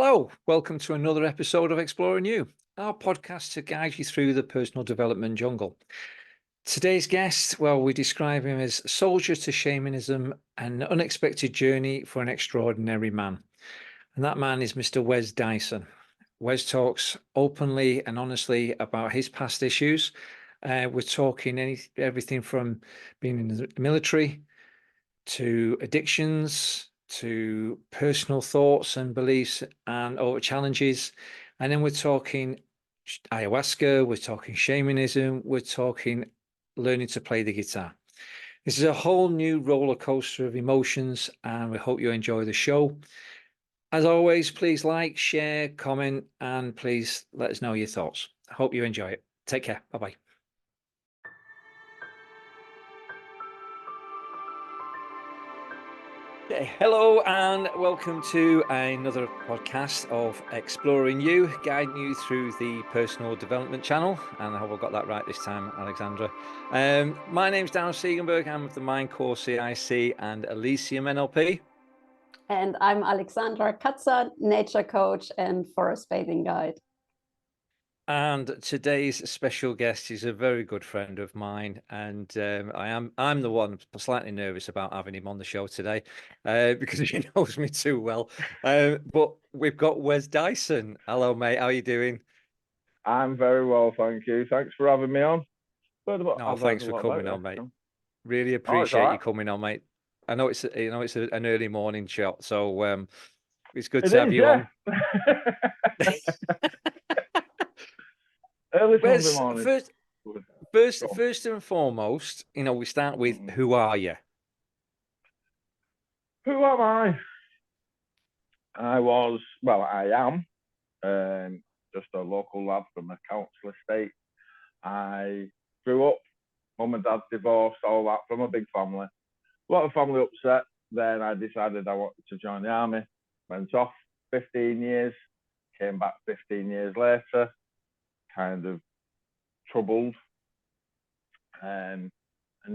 Hello, welcome to another episode of Exploring You, our podcast to guide you through the personal development jungle. Today's guest, well, we describe him as soldier to shamanism, an unexpected journey for an extraordinary man. And that man is Mr. Wes Dyson. Wes talks openly and honestly about his past issues. We're talking everything from being in the military to addictions, to personal thoughts and beliefs and or challenges. And then we're talking ayahuasca, we're talking shamanism, we're talking learning to play the guitar. This is a whole new roller coaster of emotions, and we hope you enjoy the show. As always, please like, share, comment, and please let us know your thoughts. I hope you enjoy it. Take care. Bye-bye. Okay, hello and welcome to another podcast of Exploring You, guiding you through the personal development channel. And I hope I got that right this time, Alexandra. My name's Dan Siegenberg. I'm with the Mind Core CIC and Elysium NLP. And I'm Alexandra Katzer, nature coach and forest bathing guide. And today's special guest is a very good friend of mine, and I'm the one slightly nervous about having him on the show today because he knows me too well. But we've got Wes Dyson. Hello, mate. How are you doing? I'm very well, thank you. Thanks for having me on. No, thanks for coming on, mate. Really appreciate you coming on, mate. I know it's an early morning shot, so it's good to have you on. Early Sunday morning. First and foremost, we start with who are you? Who am I? I am just a local lad from a council estate. I grew up, mum and dad divorced, all that, from a big family. A lot of family upset. Then I decided I wanted to join the army. Went off 15 years, came back 15 years later, kind of troubled, and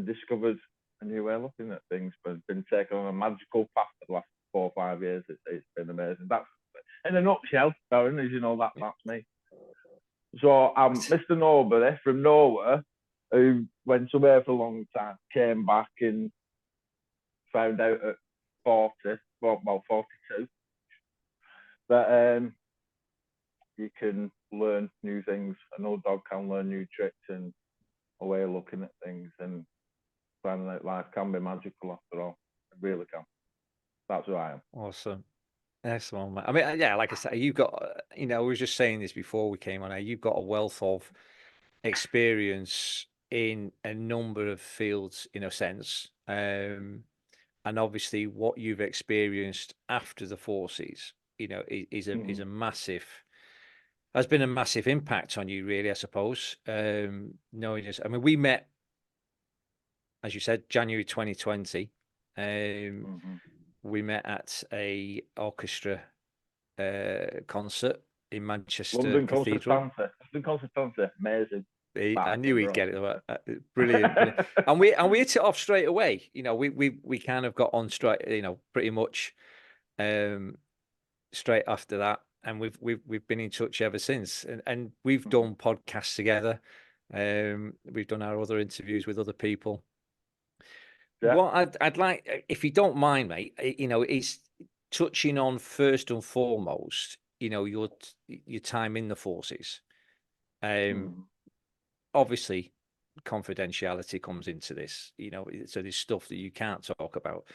discovered a new way of looking at things, but been taken on a magical path for the last 4 or 5 years. It's been amazing. That's in a nutshell, Darren, as you know, that's me. So I'm Mr. Nobody from nowhere who went away for a long time, came back and found out at 42, that you can learn new things. An old dog can learn new tricks and a way of looking at things, and finding out life can be magical after all. It really can. That's who I am. Awesome. Excellent, mate. I mean, yeah, like I said, you've got, we were just saying this before we came on here, you've got a wealth of experience in a number of fields, in a sense. And obviously what you've experienced after the forces, is a massive, has been a massive impact on you, really, I suppose. Knowing this, I mean, we met, as you said, January 2020. We met at a orchestra concert in Manchester London Cathedral. Concertante, amazing. I knew he'd get it. Brilliant. and we hit it off straight away. We kind of got on straight, pretty much straight after that, and we've been in touch ever since, and we've done podcasts together. We've done our other interviews with other people. Yeah. What I'd like, if you don't mind, mate, it's touching on first and foremost, your time in the forces. Obviously, confidentiality comes into this, so there's stuff that you can't talk about.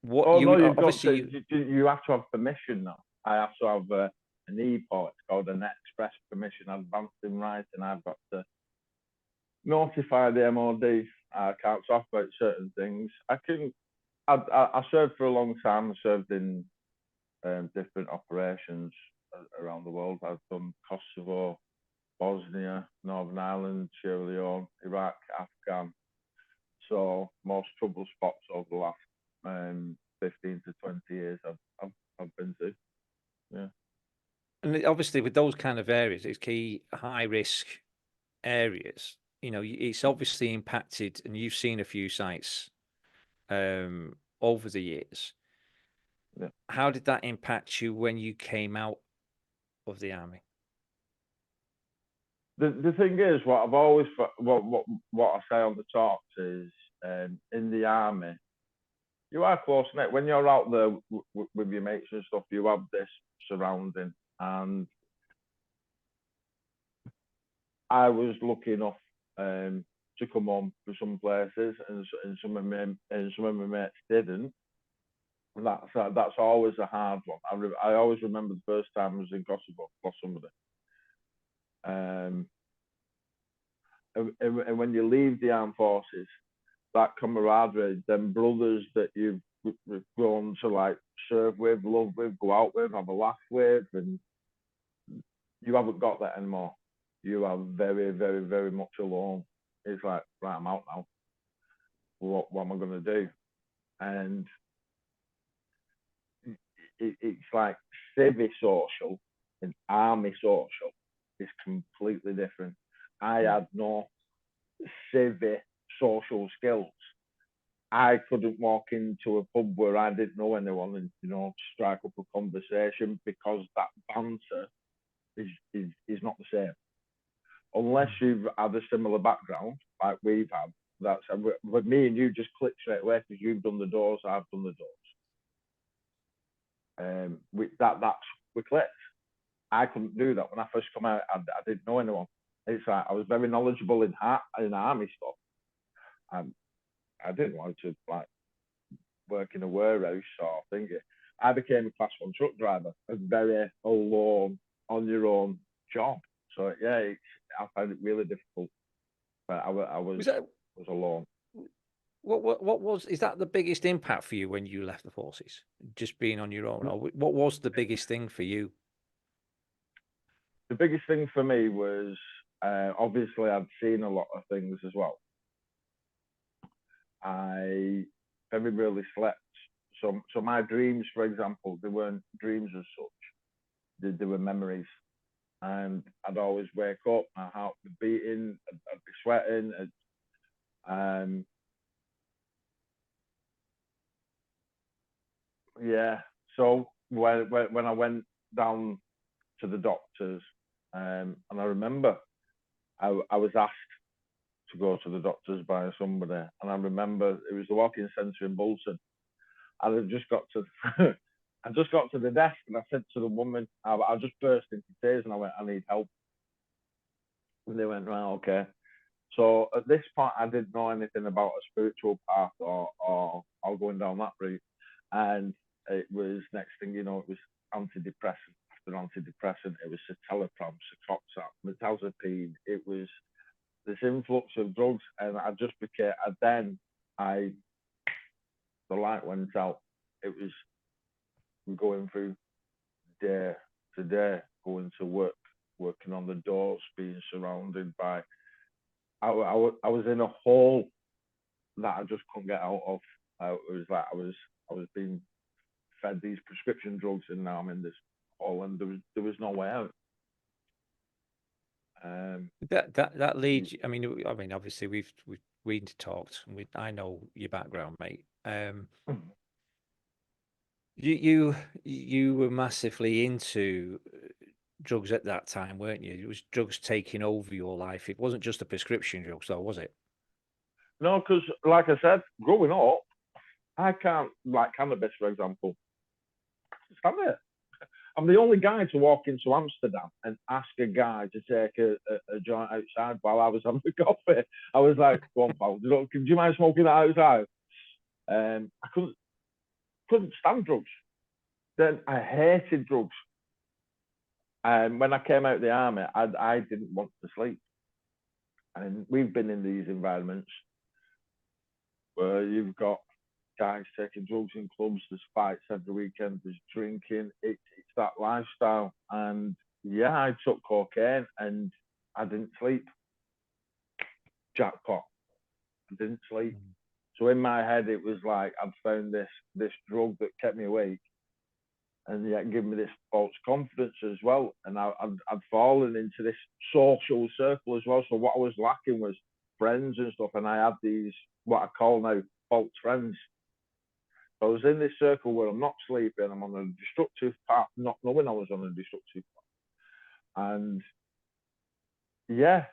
You have to have permission now. I have to have an EPOT. It's called an express permission, advanced in writing. I've got to notify the MOD. I can't talk about certain things. I served for a long time. I served in different operations around the world. I've done Kosovo, Bosnia, Northern Ireland, Sierra Leone, Iraq, Afghan. So most trouble spots over the last 15 to 20 years I've been to. Yeah. And obviously with those kind of areas, it's key high risk areas. It's obviously impacted, and you've seen a few sites over the years. Yeah. How did that impact you when you came out of the army? The thing is, what I've always what I say on the talks is, in the army, you are close knit. When you're out there with your mates and stuff, you have this surrounding. And I was lucky enough to come home for some places, and some of my mates didn't. And that's always a hard one. I always remember the first time I was in Kosovo, lost somebody. And when you leave the armed forces, that camaraderie, them brothers that you've grown to like serve with, love with, go out with, have a laugh with, and you haven't got that anymore. You are very, very, very much alone. It's like, right, I'm out now. What am I going to do? And it's like civic social and army social is completely different. I had no civic social skills. I couldn't walk into a pub where I didn't know anyone and, you know, strike up a conversation, because that banter is not the same. Unless you've had a similar background like we've had. That's with me and you just click straight away, because you've done the doors, I've done the doors. We clicked. I couldn't do that when I first come out. I didn't know anyone. It's like I was very knowledgeable in army stuff. I didn't want to like work in a warehouse or thingy. I became a class 1 truck driver, a very alone, on your own job. So yeah, I found it really difficult. But I was alone. Is that the biggest impact for you when you left the forces? Just being on your own, or what was the biggest thing for you? The biggest thing for me was obviously I'd seen a lot of things as well. I very rarely slept. So my dreams, for example, they weren't dreams as such. They were memories. And I'd always wake up, my heart would be beating, I'd be sweating. Yeah. So when I went down to the doctors, and I remember I was asked to go to the doctors by somebody, and I remember it was the walk-in centre in Bolton. And I just got to I just got to the desk, and I said to the woman, I just burst into tears, and I went, I need help. And they went, right, okay. So at this point, I didn't know anything about a spiritual path or going down that route. And it was, next thing you know, it was antidepressant after antidepressant. It was citalopram, Cecoxat, metazapine. It was this influx of drugs, and I just became. The light went out. It was going through day to day, going to work, working on the doors, being surrounded by. I was in a hole that I just couldn't get out of. It was like I was being fed these prescription drugs, and now I'm in this hole, and there was no way out. That leads. I mean, obviously we've talked, and I know your background, mate. You were massively into drugs at that time, weren't you? It was drugs taking over your life. It wasn't just the prescription drugs, though, was it? No, because like I said, growing up, I can't, like cannabis, for example. Stand there. I'm the only guy to walk into Amsterdam and ask a guy to take a joint outside while I was having a coffee. I was like, go on, pal, do you mind smoking that outside? I couldn't stand drugs. Then I hated drugs. And when I came out of the army, I didn't want to sleep. And we've been in these environments where you've got guys taking drugs in clubs, there's fights every weekend, there's drinking, it's that lifestyle. And yeah, I took cocaine and I didn't sleep. Jackpot. I didn't sleep. So in my head, it was like I'd found this drug that kept me awake, and yet give me this false confidence as well. And I'd fallen into this social circle as well. So what I was lacking was friends and stuff. And I had these, what I call now, false friends. I was in this circle where I'm not sleeping, I'm on a destructive path, not knowing I was on a destructive path. And yeah,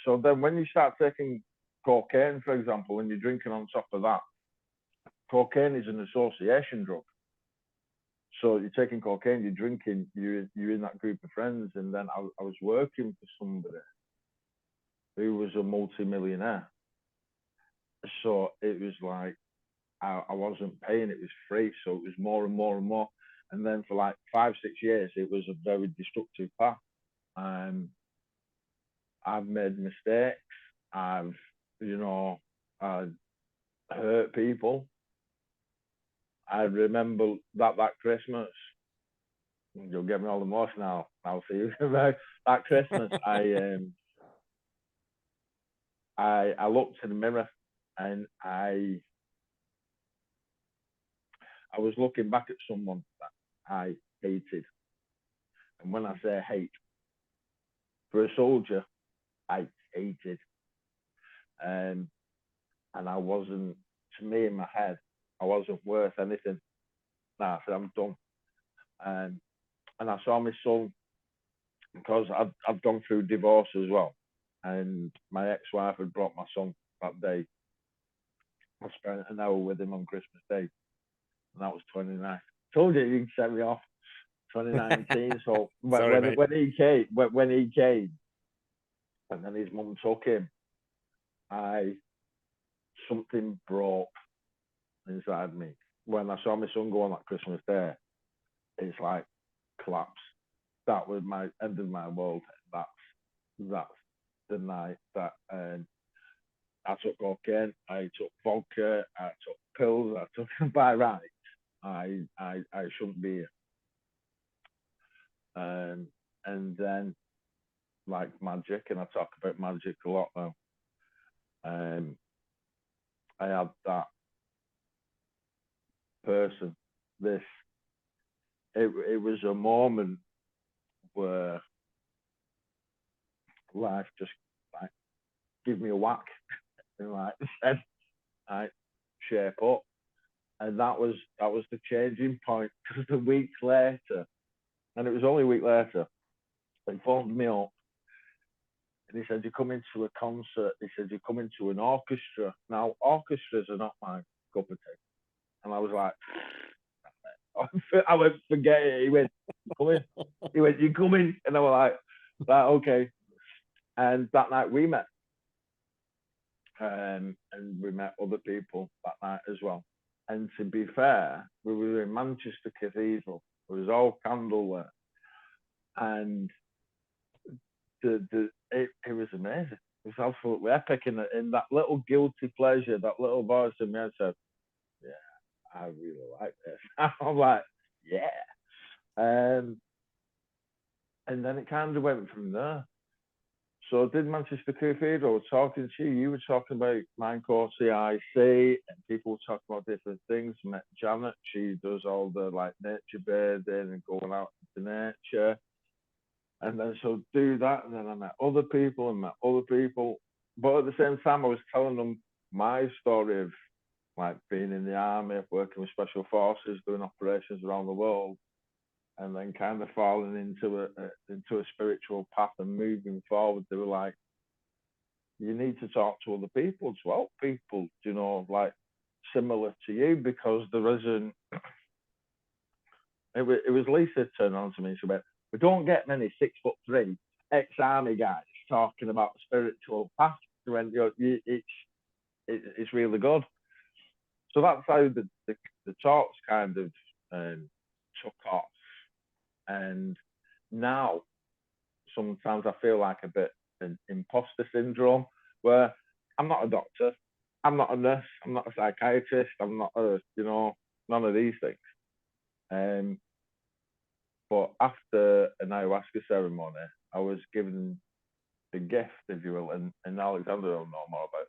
so then when you start taking cocaine, for example, and you're drinking on top of that, cocaine is an association drug. So you're taking cocaine, you're drinking, you're in that group of friends. And then I was working for somebody who was a multi-millionaire. So it was like, I wasn't paying, it was free. So it was more and more and more. And then for like 5-6 years, it was a very destructive path. I've made mistakes. I've, hurt people. I remember that Christmas, you'll get me all emotional now. I'll see you. That Christmas, I looked in the mirror and I was looking back at someone that I hated. And when I say hate, for a soldier, I hated. And I wasn't, to me in my head, I wasn't worth anything. Nah, I said, I'm done. And I saw my son, because I've gone through divorce as well. And my ex-wife had brought my son that day. I spent an hour with him on Christmas Day. And that was 29. Told you can set me off. 2019. So when he came, and then his mum took him, something broke inside me. When I saw my son go on that Christmas Day, it's like collapse. That was my end of my world. That's the night that I took cocaine, I took vodka, I took pills, I took by right. I shouldn't be here. And then, like magic, and I talk about magic a lot now. I had that person. It was a moment where life just like give me a whack and like said, "I shape up," and that was the changing point. Because a week later, and it was only a week later, they phoned me up and he said, "You're coming to a concert." He said, "You're coming to an orchestra." Now, orchestras are not my cup of tea, and I was like, I went, "Forget it." He went, "You coming?" He went, "You coming?" And I was like, "Right, okay." And that night we met. And we met other people that night as well. And to be fair, we were in Manchester Cathedral. It was all candlelit. And it was amazing. It was absolutely epic. And in that little guilty pleasure, that little voice in me said, "Yeah, I really like this." I'm like, "Yeah." And then it kind of went from there. So I did Manchester Cathedral, talking to you. You were talking about Mind Core CIC, and people were talking about different things. I met Janet. She does all the like nature bathing and going out into nature. And then so do that, and then I met other people and met other people. But at the same time, I was telling them my story of like being in the army, working with special forces, doing operations around the world, and then kind of falling into a spiritual path and moving forward. They were like, "You need to talk to other people to help people, like similar to you, because there isn't." It was Lisa turned on to me and she went, "We don't get many 6'3" ex-army guys talking about spiritual path when it's really good." So that's how the talks kind of took off. And now sometimes I feel like a bit an imposter syndrome, where I'm not a doctor, I'm not a nurse, I'm not a psychiatrist, I'm not none of these things. But after an ayahuasca ceremony, I was given the gift, if you will, and Alexander will know more about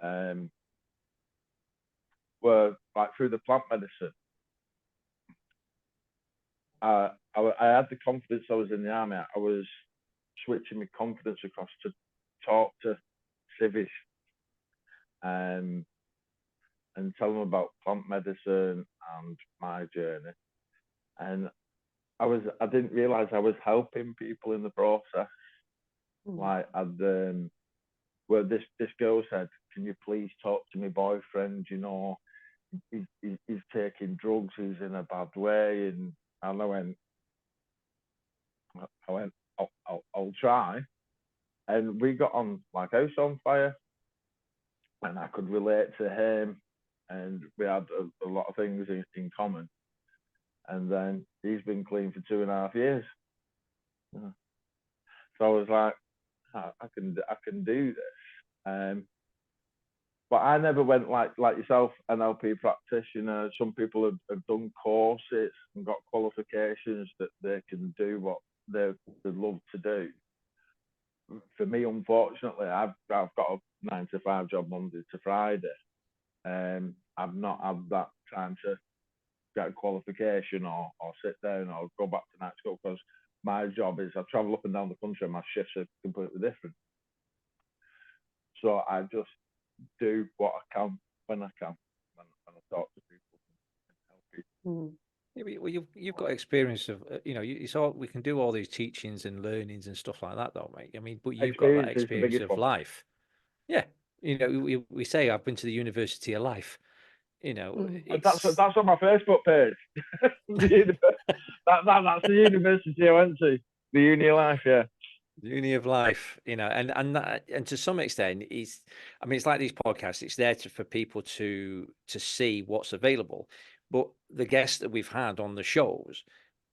this. Where like through the plant medicine, I had the confidence. I was in the army. I was switching my confidence across to talk to civics, and and tell them about plant medicine and my journey. And I didn't realize I was helping people in the process. Like where this girl said, "Can you please talk to my boyfriend? You know, he's taking drugs. He's in a bad way." And I went, I'll try. And we got on like house on fire, and I could relate to him, and we had a lot of things in common. And then he's been clean for 2.5 years. Yeah. So I was like, I can do this. But I never went like yourself, NLP practitioner. Some people have done courses and got qualifications that they can do what they love to do. For me, unfortunately, I've got a 9 to 5 job Monday to Friday. I've not had that time to get a qualification or sit down or go back to night school, because my job is I travel up and down the country and my shifts are completely different. So I just do what I can when I can, when I talk to people and help people. Yeah, well, you've got experience of, it's all, we can do all these teachings and learnings and stuff like that, though, mate. I mean, but you've got that Experience is the experience biggest of one. life. Yeah, we say I've been to the University of Life. That's on my Facebook page. That's the university I went to, the Uni of Life. Yeah. The Uni of Life, and to some extent, it's like these podcasts. It's there for people to see what's available. But the guests that we've had on the shows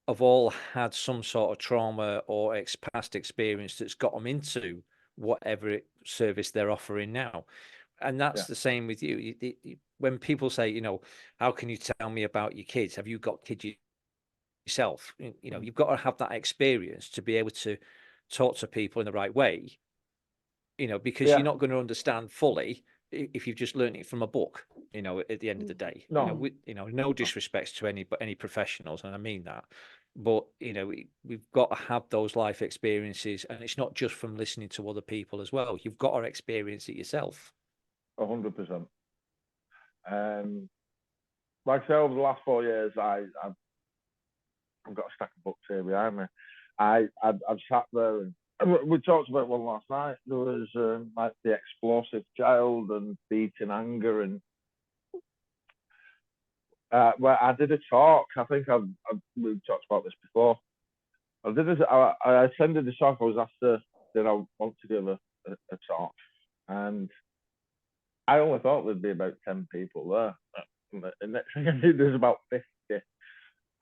have all had some sort of trauma or past experience that's got them into whatever service they're offering now. And that's the same with you. When people say, how can you tell me about your kids? Have you got kids yourself? You've got to have that experience to be able to talk to people in the right way, because you're not going to understand fully if you've just learned it from a book, at the end of the day. No. No disrespect to any professionals, and I mean that, but we've got to have those life experiences, and it's not just from listening to other people as well. You've got to experience it yourself. 100%. Like I say, over the last 4 years, I've got a stack of books here behind me. I've sat there, and we talked about one last night. There was like the explosive child and beating anger, and where I did a talk. I think we've talked about this before. I attended the talk. I was asked did I want to give a talk, and I only thought there'd be about 10 people there. And next thing I knew, there's about 50.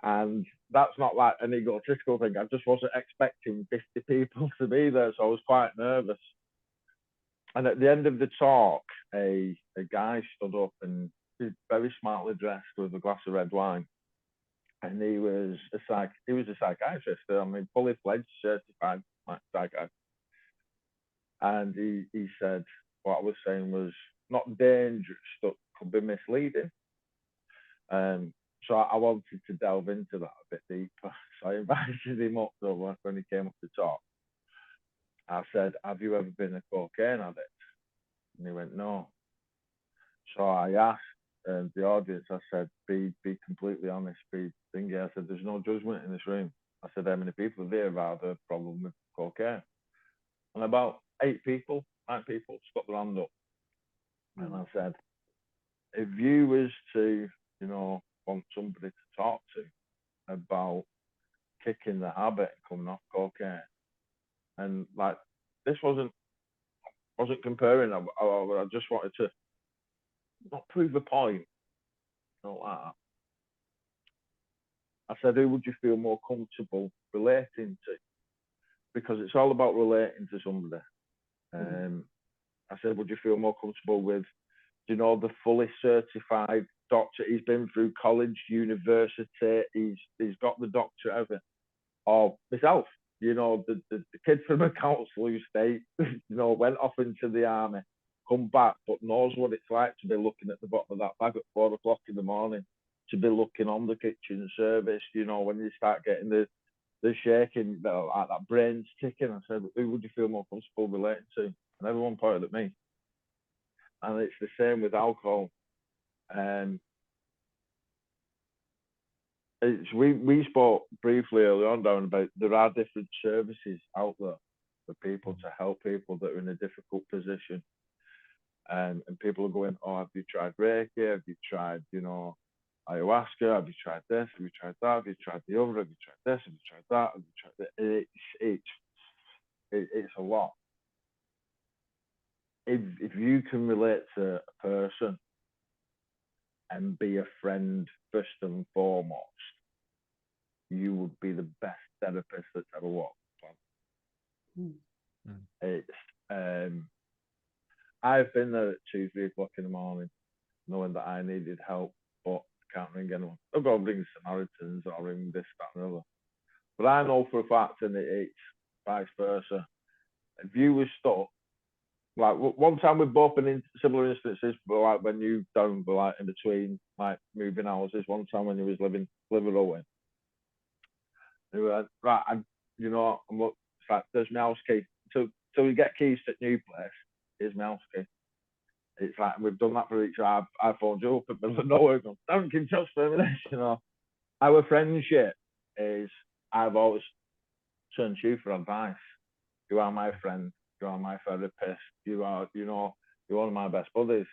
And that's not like an egotistical thing. I just wasn't expecting 50 people to be there, so I was quite nervous. And at the end of the talk, a guy stood up, and he's very smartly dressed with a glass of red wine. And he was a psychiatrist. I mean, fully fledged, certified psychiatrist. And he said what I was saying was not dangerous, but could be misleading. So I wanted to delve into that a bit deeper. So I invited him up when he came up to talk. I said, "Have you ever been a cocaine addict?" And he went, "No." So I asked the audience, I said, be completely honest, I said, "There's no judgment in this room." I said, "How many people there have had a problem with cocaine?" And about 9 people stuck their hand up. And I said, if you was to, want somebody to talk to about kicking the habit and coming off cocaine, and like this wasn't comparing. I just wanted to not prove a point, not like that. I said, who would you feel more comfortable relating to? Because it's all about relating to somebody. I said, would you feel more comfortable with, the fully certified doctor? He's been through college, university, he's got the doctorate of it. Or myself, the kid from a council estate, went off into the army, come back, but knows what it's like to be looking at the bottom of that bag at 4 o'clock in the morning, to be looking on the kitchen service, when you start getting the shaking, like that brain's ticking. I said, who would you feel more comfortable relating to? And everyone pointed at me. And it's the same with alcohol. We spoke briefly earlier on down about there are different services out there for people to help people that are in a difficult position. And people are going, oh, have you tried Reiki? Have you tried, ayahuasca? Have you tried this? Have you tried that? Have you tried the other? Have you tried this? Have you tried that? Have you tried that? It's a lot. If you can relate to a person and be a friend first and foremost, you would be the best therapist that's ever walked the planet. It's I've been there at 2, 3 o'clock in the morning, knowing that I needed help, but I can't ring anyone. I'll go ring Samaritans or ring this, that, and the other. But I know for a fact, and it's vice versa. If you were stuck, like one time we've both been in similar instances, but like when you done, like in between, like moving houses. One time when you was living away, you went, right, I'm it's like, there's my house key. Till we get keys to the new place, here's my house key. It's like we've done that for each other. I phoned you up in the middle of nowhere, going, don't give just for this, Our friendship is, I've always turned to you for advice. You are my friend. You are my therapist. You are, you're one of my best buddies.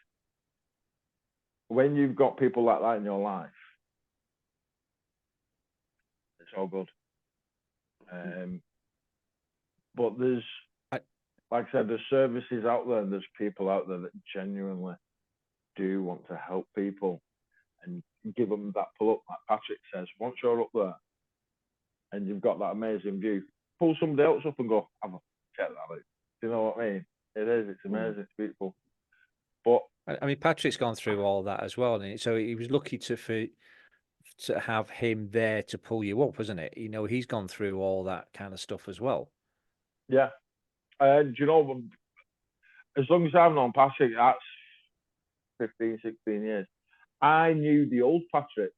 When you've got people like that in your life, it's all good. But there's, like I said, there's services out there, and there's people out there that genuinely do want to help people and give them that pull up, like Patrick says. Once you're up there and you've got that amazing view, pull somebody else up and go, have a check that out. Do you know what I mean? It is. It's amazing. It's beautiful. But I mean, Patrick's gone through all that as well, and so he was lucky to have him there to pull you up, wasn't it? He's gone through all that kind of stuff as well. Yeah. Do you know, as long as I've known Patrick, that's 15, 16 years. I knew the old Patrick,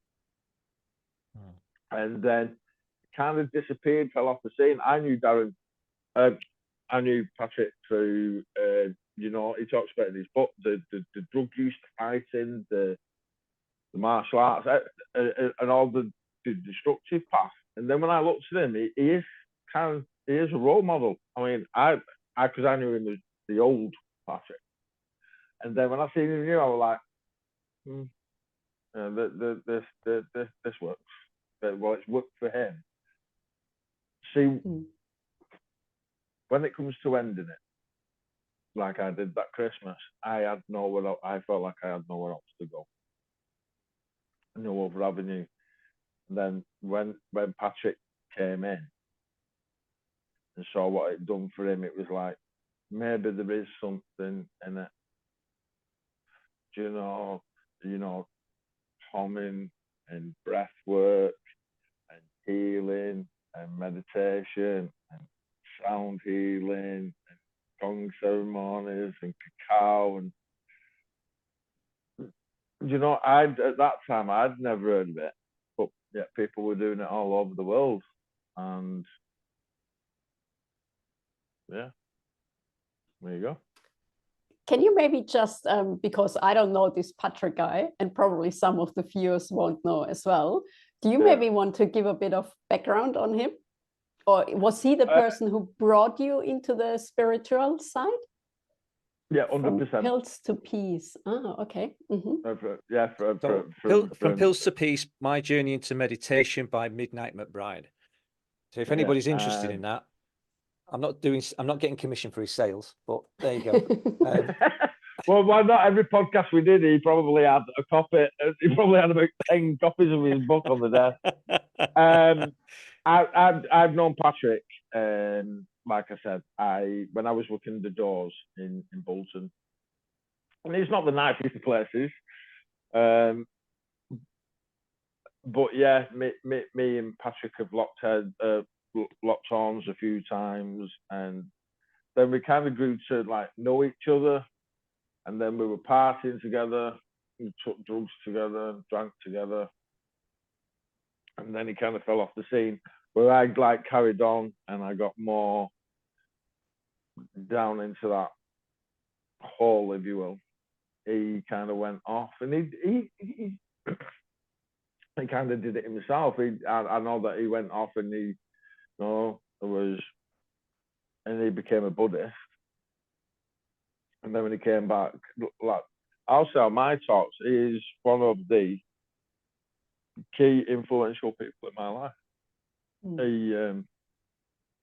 and then kind of disappeared, fell off the scene. I knew Darren. I knew Patrick through, he talks about in his book, the drug use, the fighting, the martial arts, and all the destructive path. And then when I looked at him, he is a role model. I mean, because I knew him as the old Patrick. And then when I seen him new, I was like, this works. Well, it's worked for him. See, when it comes to ending it, like I did that Christmas, I felt like I had nowhere else to go. No other avenue. And then when Patrick came in and saw what it done for him, it was like, maybe there is something in it. Humming and breath work and healing and meditation and sound healing and gong ceremonies and cacao and at that time I'd never heard of it, but yet people were doing it all over the world. And yeah, there you go. Can you maybe just, because I don't know this Patrick guy, and probably some of the viewers won't know as well, do you maybe want to give a bit of background on him? Or was he the person who brought you into the spiritual side? Yeah, 100%. From pills to peace. Oh, okay. From pills to peace, my journey into meditation by Midnight McBride. So if anybody's interested in that, I'm not getting commission for his sales, but there you go. Well, why not? Every podcast we did, he probably had a copy. He probably had about 10 copies of his book on the desk. I've known Patrick, like I said, when I was working the doors in Bolton, and it's not the nicest of places, but yeah, me and Patrick have locked arms a few times, and then we kind of grew to like know each other, and then we were partying together, we took drugs together, drank together, and then he kind of fell off the scene. Where I like carried on, and I got more down into that hole, if you will. he kind of went off, and he he kind of did it himself. I know that he went off, and he he became a Buddhist. And then when he came back, like also my talks, he is one of the key influential people in my life.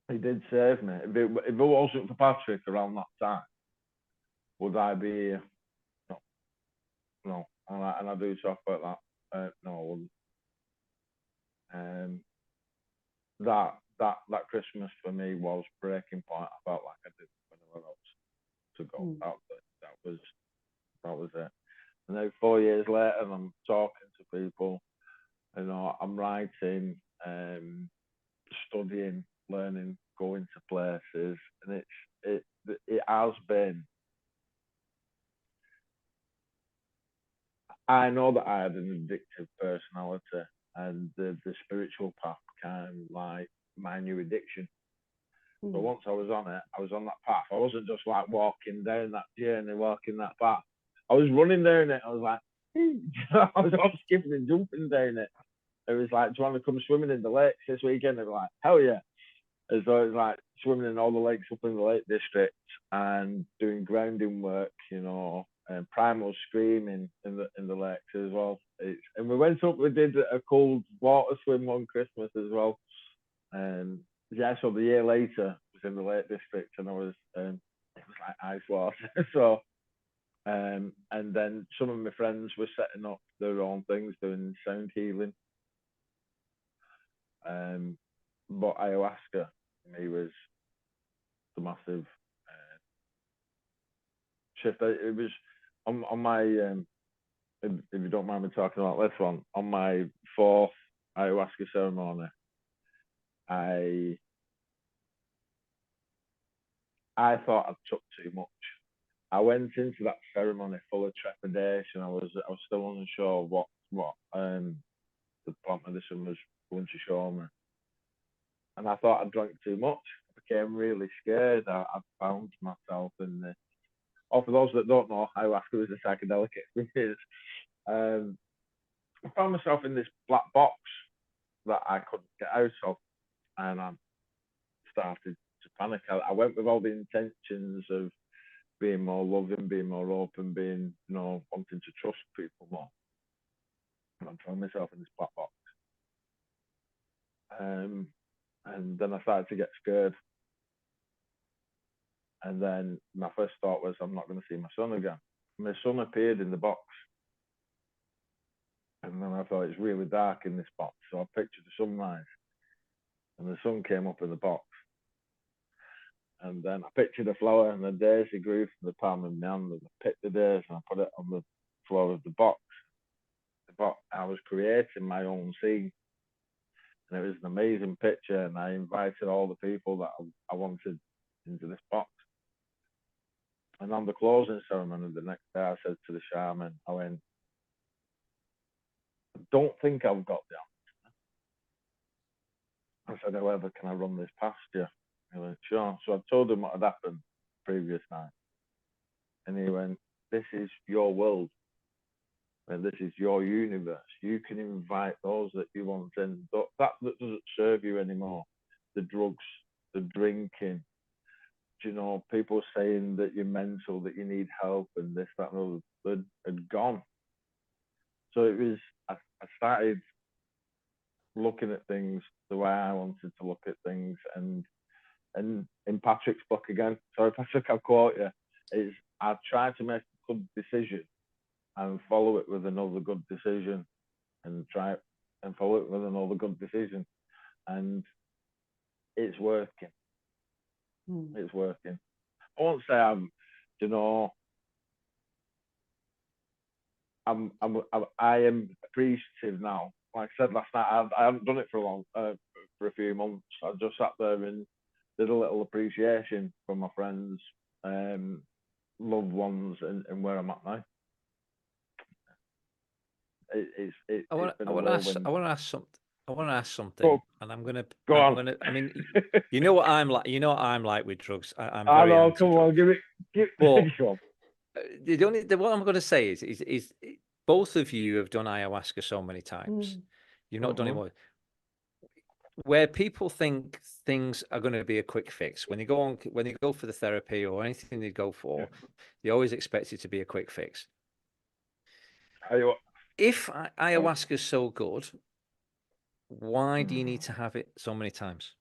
He did save me. If it wasn't for Patrick around that time, would I be here? No. And I do talk about that. No, I wouldn't. That Christmas for me was breaking point. I felt like I didn't have anywhere else to go. That was it. And then 4 years later, I'm talking to people. I'm writing, studying, learning, going to places, and it has been. I know that I had an addictive personality, and the spiritual path kind of like my new addiction. So once I was on it, I was on that path. I wasn't just like walking down that journey, walking that path. I was running down it. I was like, I was all skipping and jumping down it. It was like, do you want to come swimming in the lakes this weekend? They were like, hell yeah. And so it was like swimming in all the lakes up in the Lake District and doing grounding work, and primal screaming in the lakes as well. And we went up, we did a cold water swim on Christmas as well. So the year later was in the Lake District, and it was like ice water. So and then some of my friends were setting up their own things, doing sound healing. But ayahuasca for me was the massive shift. It was on my if you don't mind me talking about this one, on my 4th ayahuasca ceremony, I thought I took too much. I went into that ceremony full of trepidation. I was still unsure what the plant medicine was going to show me, and I thought I drank too much. I became really scared. I found myself in the. Oh, for those that don't know, ayahuasca is a psychedelic experience. I found myself in this black box that I couldn't get out of, and I started to panic. I went with all the intentions of being more loving, being more open, being, wanting to trust people more. And I found myself in this black box. And then I started to get scared. And then my first thought was, I'm not going to see my son again. My son appeared in the box. And then I thought, it's really dark in this box. So I pictured the sunrise. And the sun came up in the box. And then I pictured a flower, and the daisy grew from the palm of my hand. And I picked the daisy and I put it on the floor of the box. I was creating my own scene. And it was an amazing picture. And I invited all the people that I wanted into this box. And on the closing ceremony the next day, I said to the shaman, I went, I don't think I've got the answer. I said, however, can I run this past you? He went, sure. So I told him what had happened the previous night. And he went, this is your world. And this is your universe. You can invite those that you want in. That doesn't serve you anymore. The drugs, the drinking, people saying that you're mental, that you need help, and this, that, and other, had gone. So it was, I started looking at things the way I wanted to look at things. And in Patrick's book again, sorry, Patrick, I'll quote you, is I try to make a good decision and follow it with another good decision, and try and follow it with another good decision. And it's working. It's working. I won't say I am appreciative now. Like I said last night, I haven't done it for a few months. I just sat there and did a little appreciation for my friends, loved ones, and where I'm at now. I want to ask something. Oh, and I'm gonna. Go on. I mean, you know what I'm like. You know what I'm like with drugs. I'm I very know. anti-drugs. Come on, give it. But go on. what I'm going to say is both of you have done ayahuasca so many times. You've not done it more. Where people think things are going to be a quick fix when you go for the therapy or anything they go for, they always expect it to be a quick fix. If ayahuasca is so good, why do you need to have it so many times?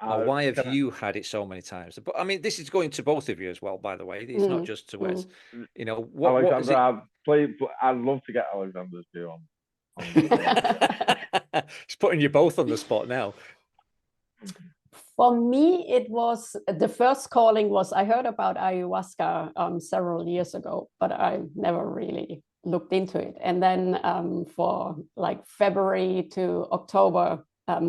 Or why have you had it so many times? But I mean, this is going to both of you as well, by the way. It's not just to Wes. You know, Alexander, I'd love to get Alexander's view on. It's putting you both on the spot now. For me, it was the first calling was I heard about ayahuasca several years ago, but I never really looked into it. And then for like February to October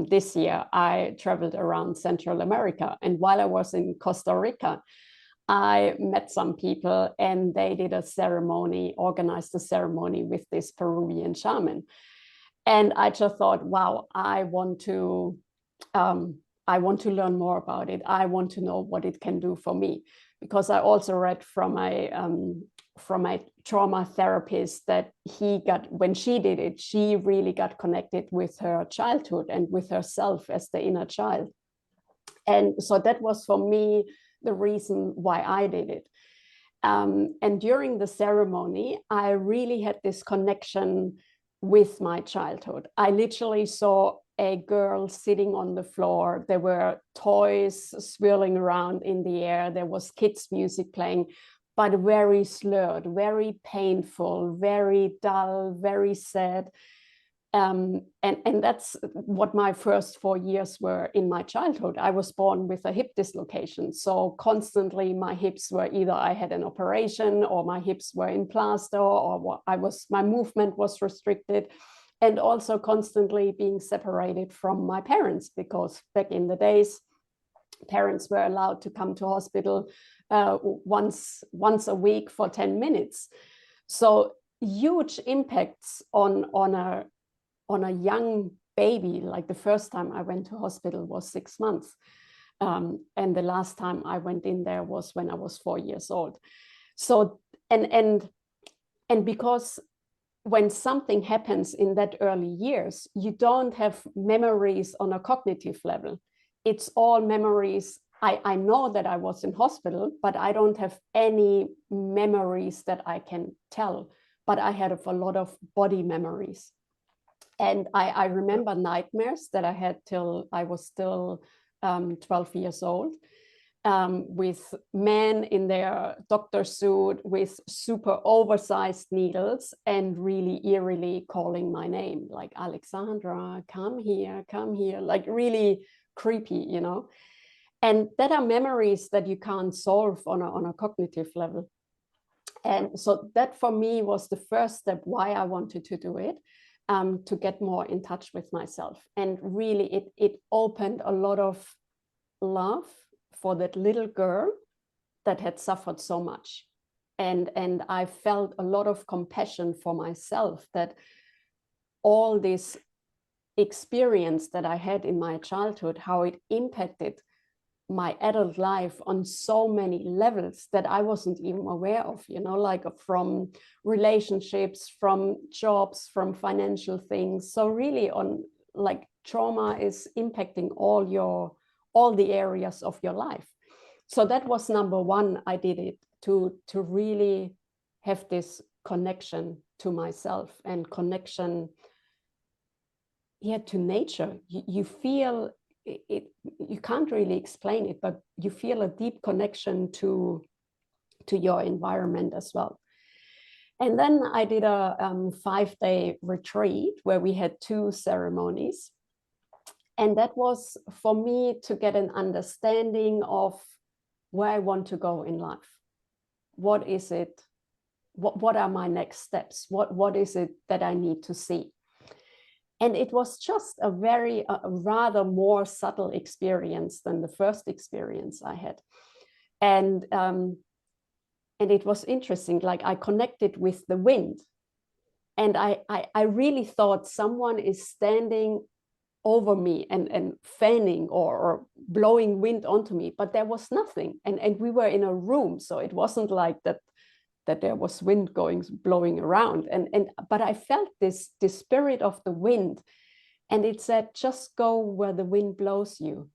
this year, I traveled around Central America. And while I was in Costa Rica, I met some people and they did a ceremony, organized a ceremony with this Peruvian shaman. And I just thought, wow, I want to learn more about it. I want to know what it can do for me, because I also read from my trauma therapist that when she did it, she really got connected with her childhood and with herself as the inner child. And so that was for me the reason why I did it. And during the ceremony, I really had this connection with my childhood. I literally saw a girl sitting on the floor. There were toys swirling around in the air. There was kids' music playing, but very slurred, very painful, very dull, very sad. And that's what my first 4 years were in my childhood. I was born with a hip dislocation. So constantly my hips were either I had an operation or my hips were in plaster or my movement was restricted. And also constantly being separated from my parents, because back in the days, parents were allowed to come to hospital once a week for 10 minutes. So huge impacts on a young baby. Like the first time I went to hospital was 6 months. And the last time I went in there was when I was 4 years old. So, and because when something happens in that early years, you don't have memories on a cognitive level. It's all memories. I know that I was in hospital, but I don't have any memories that I can tell. But I had a lot of body memories. And I remember nightmares that I had till I was still 12 years old, with men in their doctor suit with super oversized needles and really eerily calling my name, like, Alexandra, come here, like really creepy, you know. And that are memories that you can't solve on a cognitive level. And so that for me was the first step why I wanted to do it. To get more in touch with myself. And really it opened a lot of love for that little girl that had suffered so much. And I felt a lot of compassion for myself, that all this experience that I had in my childhood, how it impacted my adult life on so many levels that I wasn't even aware of, you know, like from relationships, from jobs, from financial things. So really on like trauma is impacting all the areas of your life. So that was number one. I did it to really have this connection to myself and connection, to nature. You feel it, you can't really explain it, but you feel a deep connection to your environment as well. And then I did a 5-day retreat where we had 2 ceremonies. And that was for me to get an understanding of where I want to go in life. What is it? What are my next steps? What is it that I need to see? And it was just a rather more subtle experience than the first experience I had. And it was interesting, like I connected with the wind. And I really thought someone is standing over me and fanning or blowing wind onto me, but there was nothing. And we were in a room, so it wasn't like that that there was wind blowing around, but I felt this spirit of the wind, and it said, just go where the wind blows you.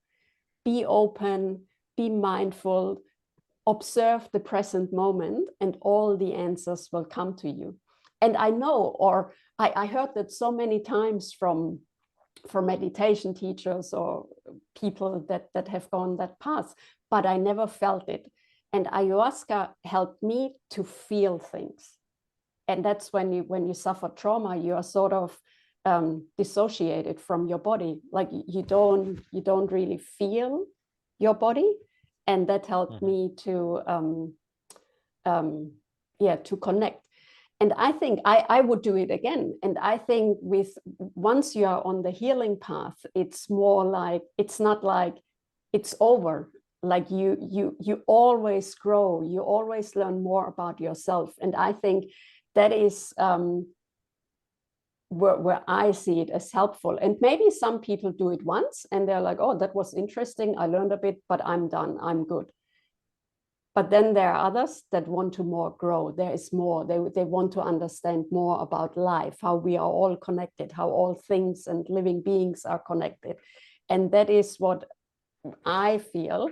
Be open, be mindful, observe the present moment, and all the answers will come to you. And I know, or I heard that so many times from meditation teachers or people that have gone that path, but I never felt it. And ayahuasca helped me to feel things. And that's when you suffer trauma, you are sort of dissociated from your body. Like you don't really feel your body. And that helped me to to connect. And I think I would do it again. And I think once you are on the healing path, it's more like, it's not like it's over. Like you always grow, you always learn more about yourself. And I think that is where I see it as helpful. And maybe some people do it once and they're like, oh, that was interesting, I learned a bit, but I'm done, I'm good. But then there are others that want to more grow. There is more. They want to understand more about life, how we are all connected, how all things and living beings are connected. And that is what I feel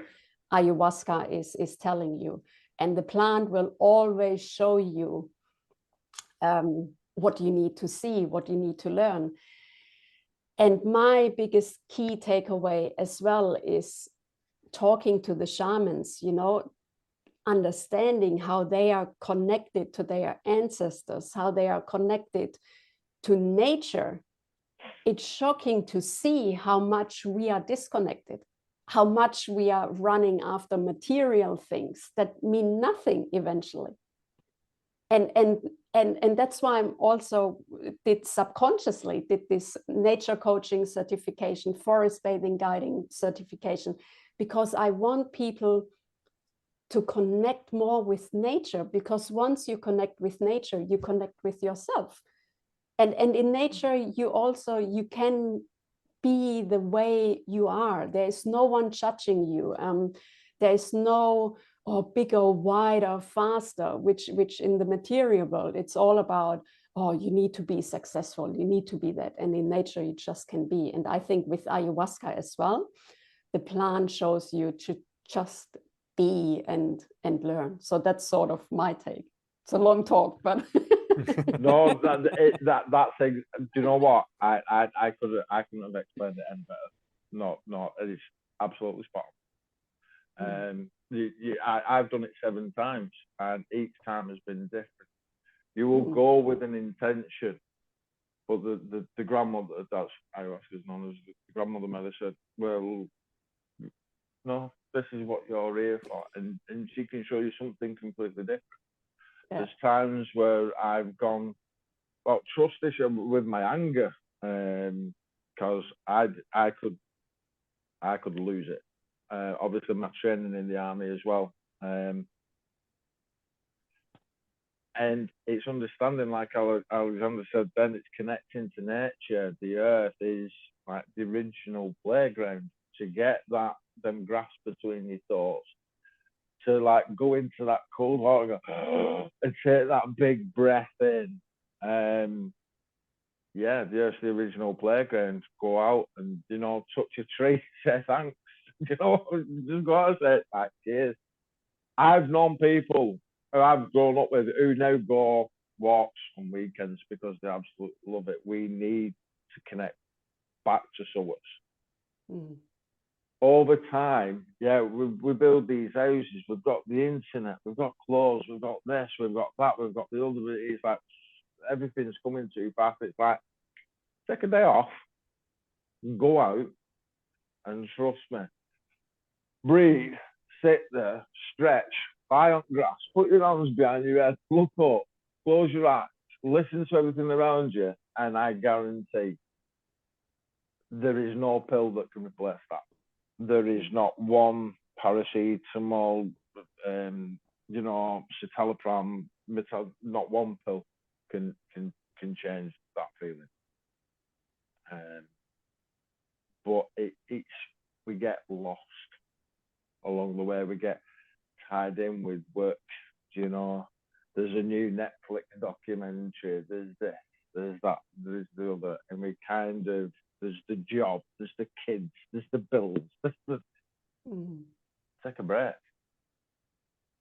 ayahuasca is telling you. And the plant will always show you what you need to see, what you need to learn. And my biggest key takeaway as well is talking to the shamans, understanding how they are connected to their ancestors, how they are connected to nature. It's shocking to see how much we are disconnected, how much we are running after material things that mean nothing eventually. And that's why I'm also subconsciously did this nature coaching certification, forest bathing guiding certification, because I want people to connect more with nature, because once you connect with nature, you connect with yourself. And in nature, you can be the way you are. There is no one judging you. There is no bigger, wider, faster, which in the material world, it's all about, you need to be successful, you need to be that. And in nature, you just can be. And I think with ayahuasca as well, the plant shows you to just be and learn. So that's sort of my take. It's a long talk, but no, that's do you know what? I couldn't have explained it any better. No, it's absolutely spot on. I've done it 7 times, and each time has been different. You will go with an intention, but the grandmother, that's ayahuasca is known as, the grandmother mother said, well, no, this is what you're here for, and she can show you something completely different. Yeah. There's times where I've gone, well, trust issue with my anger, because I could lose it. Obviously, my training in the army as well, and it's understanding, like Alexander said, then it's connecting to nature. The earth is like the original playground. To get them grasp between your thoughts, to like go into that cold water and take that big breath in. Yeah, the earth's the original playground. Go out and touch a tree, say thanks. Just go out and say like, cheers. I've known people who I've grown up with who now go walks on weekends because they absolutely love it. We need to connect back to source. Over time, we build these houses. We've got the internet, we've got clothes, we've got this, we've got that, we've got the other. It's like everything's coming too fast. It's like, take a day off, go out, and trust me, breathe, sit there, stretch, lie on grass, put your arms behind your head, look up, close your eyes, listen to everything around you, and I guarantee there is no pill that can replace that. There is not one paracetamol, citalopram, not one pill can change that feeling. But we get lost along the way. We get tied in with work, there's a new Netflix documentary, there's this, there's that, there's the other, and we kind of, there's the job, there's the kids, there's the bills, there's the, take a break.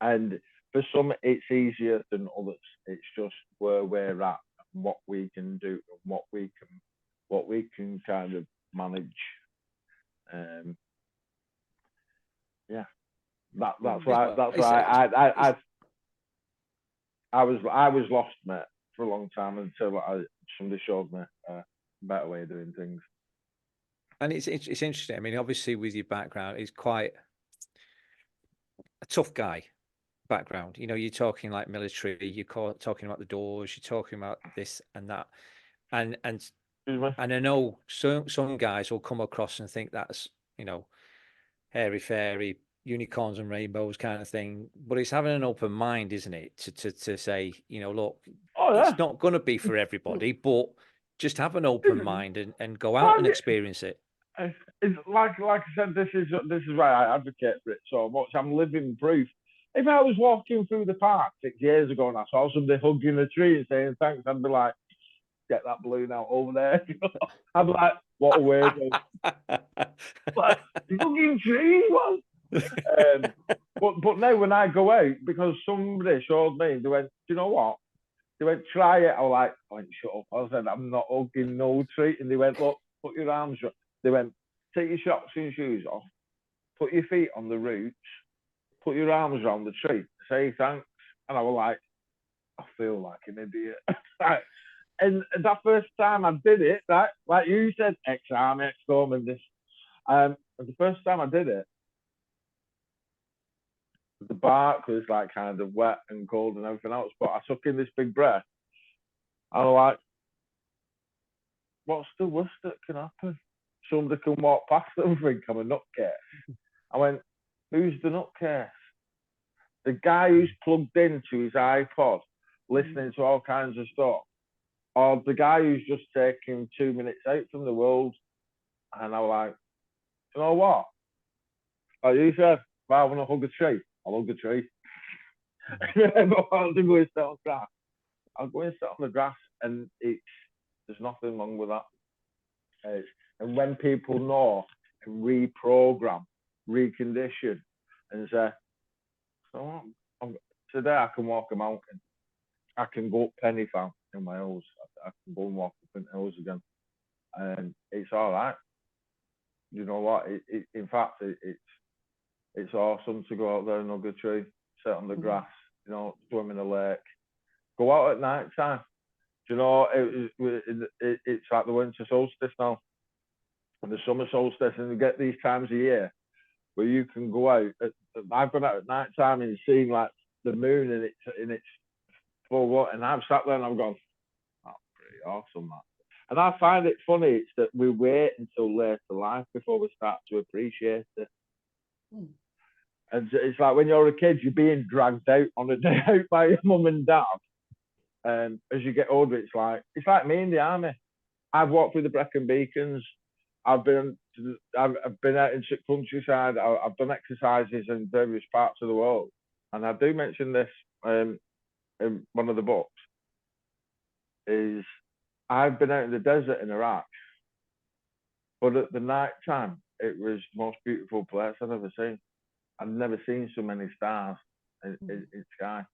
And for some, it's easier than others. It's just where we're at, and what we can do, and what we can kind of manage. Yeah, that's why I was lost, mate, for a long time until somebody showed me a better way of doing things. And it's interesting. I mean, obviously, with your background, it's quite a tough guy background. You know, you're talking like military. You're talking about the doors. You're talking about this and that, and I know some guys will come across and think that's, you know, airy fairy, unicorns and rainbows kind of thing. But it's having an open mind, isn't it? To say, you know, look, it's not going to be for everybody, but just have an open mind and go out and experience it. It's like I said, this is why I advocate for it so much. I'm living proof. If I was walking through the park 6 years ago and I saw somebody hugging a tree and saying thanks, I'd be like, get that balloon out over there. I'd be like, what a weirdo. Like, hugging trees, what? But now when I go out, because somebody showed me, they went, do you know what? They went, try it. I was like, I went, shut up. I said, I'm not hugging no tree. And they went, look, put your arms up. They went, take your socks and shoes off, put your feet on the roots, put your arms around the tree, say thanks. And I was like, I feel like an idiot. And that first time I did it, right, like you said, ex-army, ex-storm and this. The first time I did it, the bark was like kind of wet and cold and everything else, but I took in this big breath. I was like, what's the worst that can happen? Somebody can walk past them and think I'm a nutcase. I went, who's the nutcase? The guy who's plugged into his iPod, listening to all kinds of stuff, or the guy who's just taking 2 minutes out from the world. And I was like, you know what? Like you said, if I want to hug a tree, I'll hug a tree. If I want to go and sit on grass, I'll go and sit on the grass, and there's nothing wrong with that. And when people know and reprogram, recondition, and say, so today I can walk a mountain, I can go up Penny Farm in my hills, I can go and walk up in hills again, and it's all right. You know what? In fact, it's awesome to go out there and hug a tree, sit on the grass, you know, swim in a lake, go out at night time. You know, it's like the winter solstice now, and the summer solstice, and you get these times of year where you can go out. I've gone out at night time and seen like the moon in its full light, and I've sat there and I've gone, that's pretty awesome, that. And I find it funny, it's that we wait until later life before we start to appreciate it. And it's like when you're a kid, you're being dragged out on a day out by your mum and dad. And as you get older, it's like me in the army. I've walked through the Brecon Beacons. I've been out in the countryside. I've done exercises in various parts of the world. And I do mention this in one of the books, is I've been out in the desert in Iraq. But at the night time, it was the most beautiful place I've ever seen. I've never seen so many stars in the sky.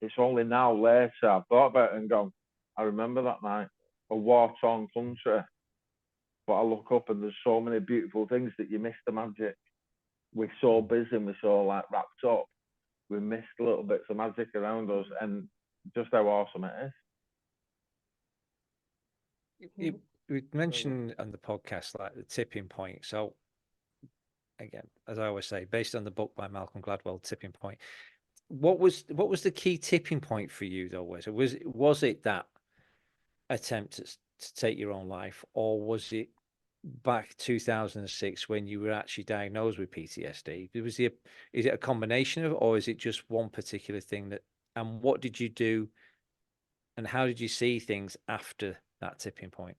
It's only now later I've thought about it and gone, I remember that night, a war-torn country. But I look up and there's so many beautiful things that you miss the magic. We're so busy and we're so like wrapped up. We missed little bits of magic around us and just how awesome it is. We mentioned on the podcast like the tipping point. So again, as I always say, based on the book by Malcolm Gladwell, Tipping Point. What was the key tipping point for you though? Was it that attempt to take your own life, or was it back 2006 when you were actually diagnosed with PTSD? Is it a combination of, or is it just one particular thing that? And what did you do, and how did you see things after that tipping point?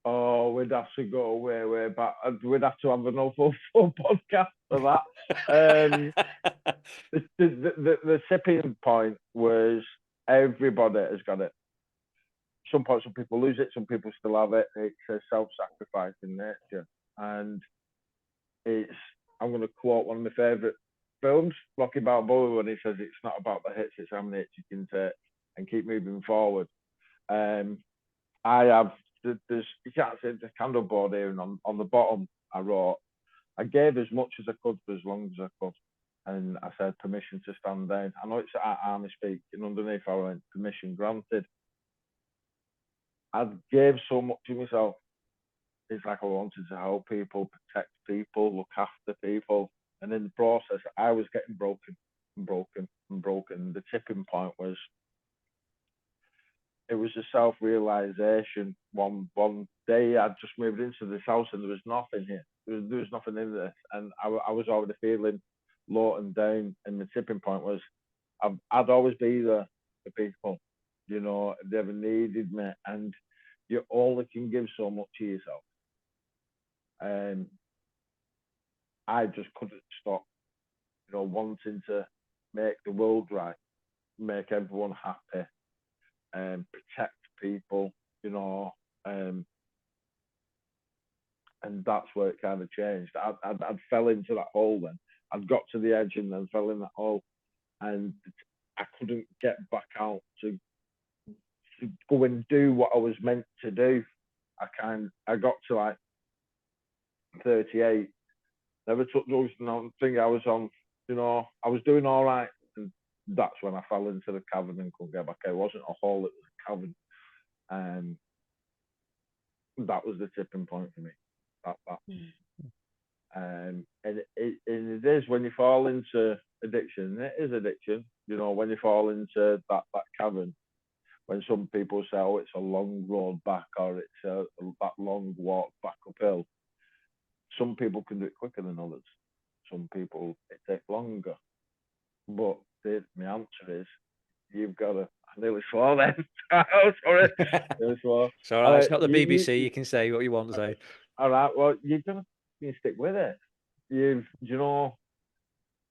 Oh we'd have to go way back. We'd have to have another full podcast for that. The tipping point was everybody has got it. Some people lose it, some people still have it. It's a self-sacrifice in nature. And I'm going to quote one of my favourite films, Rocky Balboa, when he says it's not about the hits, it's how many hits you can take and keep moving forward. I have, you can't see the candle board here, and on the bottom I wrote, I gave as much as I could for as long as I could. And I said, permission to stand down. I know it's army speak, and underneath I went, permission granted. I gave so much of myself. It's like I wanted to help people, protect people, look after people. And in the process, I was getting broken and broken and broken. The tipping point was, it was a self-realization. One day I'd just moved into this house and there was nothing here. There was nothing in this. And I was already feeling low and down. And the tipping point was, I'd always be there for people, you know, if they ever needed me. And you only can give so much to yourself. And I just couldn't stop, you know, wanting to make the world right, make everyone happy, and protect people, you know, and that's where it kind of changed. I'd fell into that hole then. I'd got to the edge and then fell in that hole, and I couldn't get back out to go and do what I was meant to do. I got to like 38, never took drugs, no thing I was on, you know, I was doing all right, and that's when I fell into the cavern and couldn't get back out. It wasn't a hole, it was a cavern, and that was the tipping point for me. And it is when you fall into addiction, it is addiction, you know, when you fall into that cavern, when some people say, oh, it's a long road back, or it's that long walk back uphill. Some people can do it quicker than others. Some people, it takes longer. But my answer is, you've got to, I nearly swore then. Oh, sorry. Nearly swore. It's all right, it's not the BBC, you can say what you want to say. All right, well, you've got to stick with it. You know,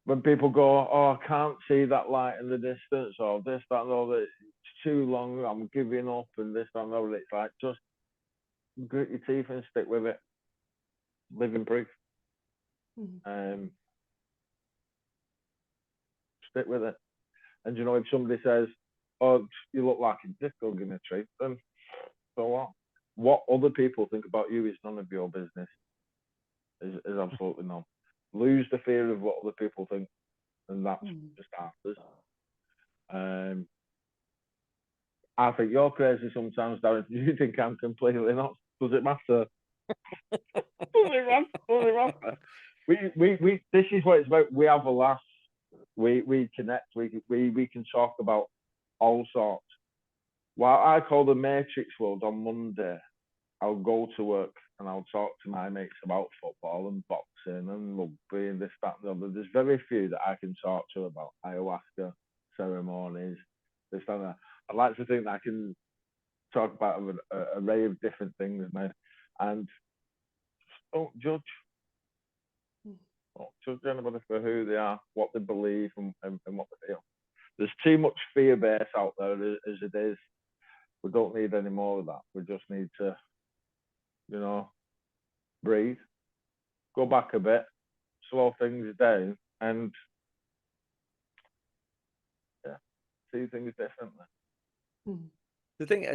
when people go, oh, I can't see that light in the distance, or this, that, and all that, it's too long, I'm giving up, and this, that, and all that, it's like, just grit your teeth and stick with it. Living proof. Stick with it. And you know, if somebody says, oh, you look like a dick hugging a tree, then so what? What other people think about you is none of your business. Is absolutely none. Lose the fear of what other people think, and that's just answers. I think you're crazy sometimes, Darren. You think I'm completely not. Does it matter? Does it matter? We this is what it's about. We have a laugh. We connect. We can talk about all sorts. While I call the Matrix world on Monday, I'll go to work and I'll talk to my mates about football and boxing and rugby and this, that, and the other. There's very few that I can talk to about ayahuasca ceremonies, this, that, and that. I like to think that I can talk about an array of different things now, and don't judge. Don't judge anybody for who they are, what they believe, and what they feel. There's too much fear base out there as it is. We don't need any more of that. We just need to, you know, breathe, go back a bit, slow things down, and see things differently. The thing,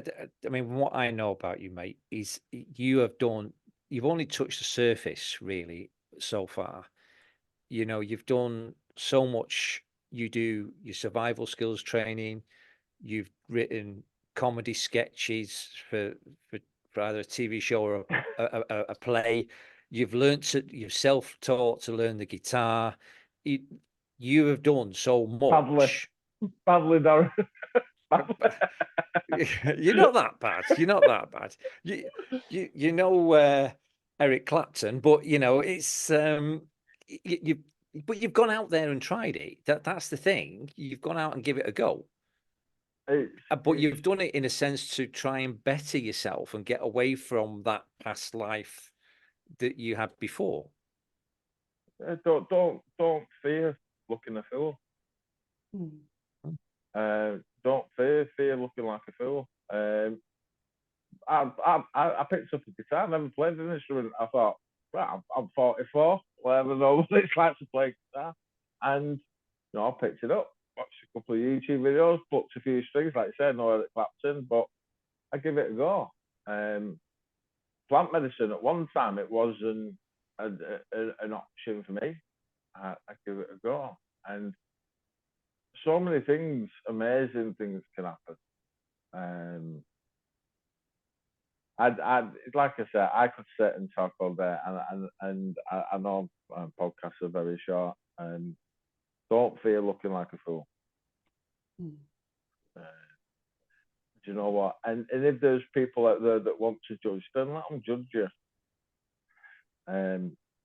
I mean, what I know about you, mate, is you've only touched the surface really so far. You know, you've done so much. You do your survival skills training. You've written comedy sketches for either a TV show or a play. You've self-taught to learn the guitar. You have done so much. Badly, Darren. You're not that bad. You're not that bad. You know Eric Clapton, but you know it's but you've gone out there and tried it. That's the thing. You've gone out and give it a go. But you've done it in a sense to try and better yourself and get away from that past life that you had before. Don't fear looking a fool. Don't fear looking like a fool. I picked up a guitar. I never played an instrument. I thought, well, I'm 44. Whatever, know what it's like to play guitar. And I picked it up, watched a couple of YouTube videos, booked a few strings, like I said, know Eric Clapton, but I give it a go. Plant medicine at one time, it wasn't an option for me. I give it a go, and so many things, amazing things can happen. Like I said, I could sit and talk all day, and I know podcasts are very short. And don't fear looking like a fool. Do you know what? And if there's people out there that want to judge, then let them judge you.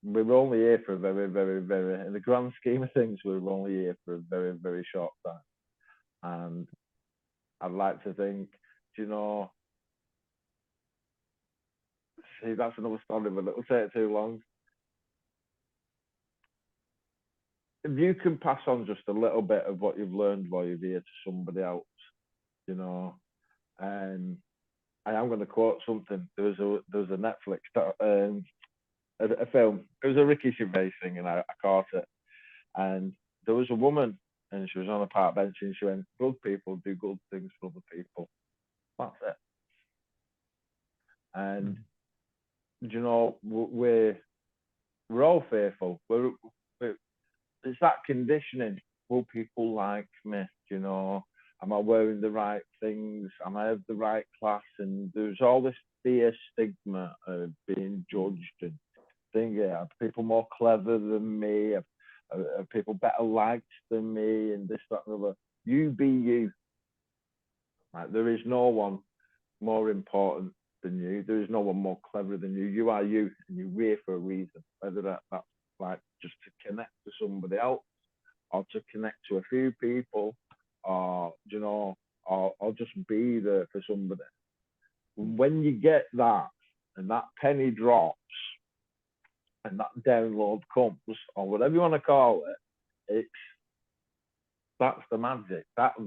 We're only here for a very, very, very, in the grand scheme of things, we're only here for a very, very short time. And I'd like to think, see, that's another story, but it'll take too long. If you can pass on just a little bit of what you've learned while you're here to somebody else, and I am going to quote something. There was a Netflix a film. It was a Ricky Gervais thing, and I caught it. And there was a woman, and she was on a park bench, and she went, "Good people do good things for other people." That's it. And we're all fearful. It's that conditioning. Will people like me? Am I wearing the right things? Am I of the right class? And there's all this fear stigma of being judged and thinking, are people more clever than me? Are people better liked than me? And this, that, and the other. You be you. Like, there is no one more important than you. There is no one more clever than you. You are you, and you're here for a reason. Whether that's like just to connect to somebody else, or to connect to a few people, or or just be there for somebody. When you get that, and that penny drops, and that download comes, or whatever you want to call it, that's the magic. That's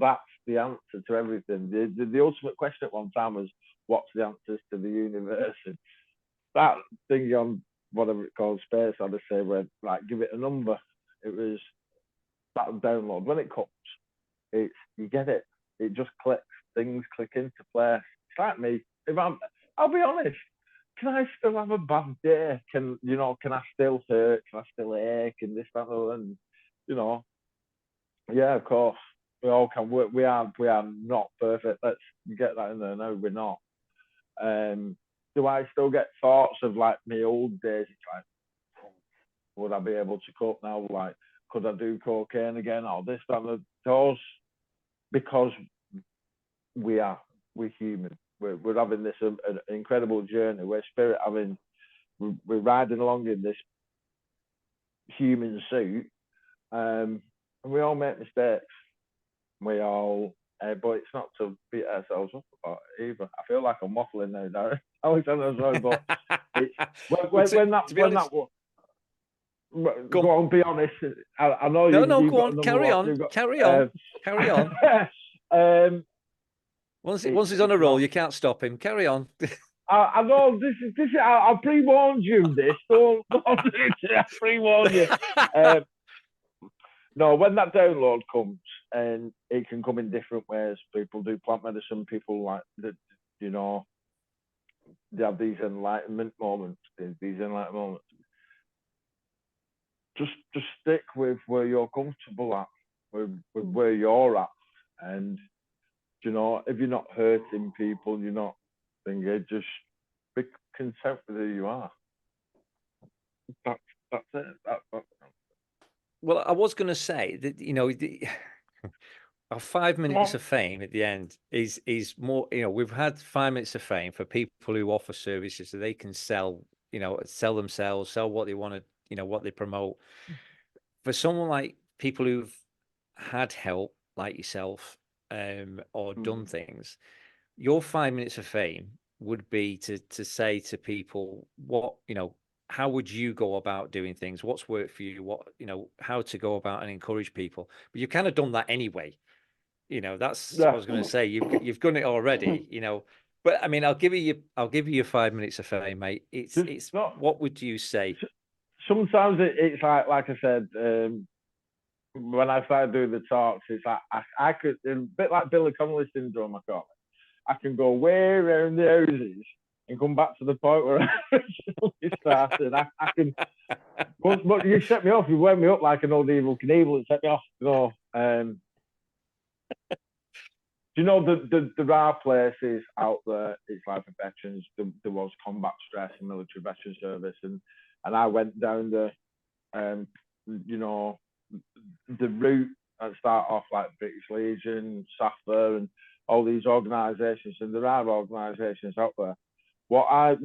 the answer to everything. The ultimate question at one time was, what's the answers to the universe? And that thing on whatever it's called, space, I'd say, where like give it a number. It was that download. When it comes, you get it. It just clicks. Things click into place. It's like me. I'll be honest. Can I still have a bad day? Can I still hurt? Can I still ache? And this, that, and yeah, of course. We all can. We are not perfect. Let's get that in there. No, we're not. Do I still get thoughts of like my old days? It's like, would I be able to cope now? Like, could I do cocaine again? Or this, that, and those? Because we're human. We're having this an incredible journey. We're we're riding along in this human suit, and we all make mistakes. We all, but it's not to beat ourselves up about it either. I feel like I'm waffling now, Darren. Alexander, sorry, but go on, be honest. I know no, you've go on, carry on, carry on. Once he's on a roll, you can't stop him. Carry on. I know this is. I pre-warned you. This don't do it. I pre-warned you. No, when that download comes, and it can come in different ways. People do plant medicine. People like that. They have these enlightenment moments. Just stick with where you're comfortable at, with where you're at, and if you're not hurting people, you're not thinking. Just be content with who you are. That's it. That's Well, I was going to say that our 5 minutes of fame at the end is more. We've had 5 minutes of fame for people who offer services so they can sell themselves, sell what they want to, what they promote. For someone like people who've had help, like yourself, or done things, your 5 minutes of fame would be to say to people what, how would you go about doing things? What's worked for you? What, how to go about and encourage people. But you've kind of done that anyway. That's what I was going to say. You've done it already, But I mean, I'll give you your 5 minutes of fame, mate. It's what would you say? Sometimes it's like I said, when I started doing the talks, it's like I could, a bit like Billy Connolly syndrome, I call it. I can go way around the houses and come back to the point where I originally started. I can, but you set me off, you wound me up like an old evil Knievel and set me off. Do you know there are places out there, it's like for veterans, there was combat stress and military veteran service, and I went down the route and start off like British Legion, SAFA, and all these organisations, and there are organisations out there. What I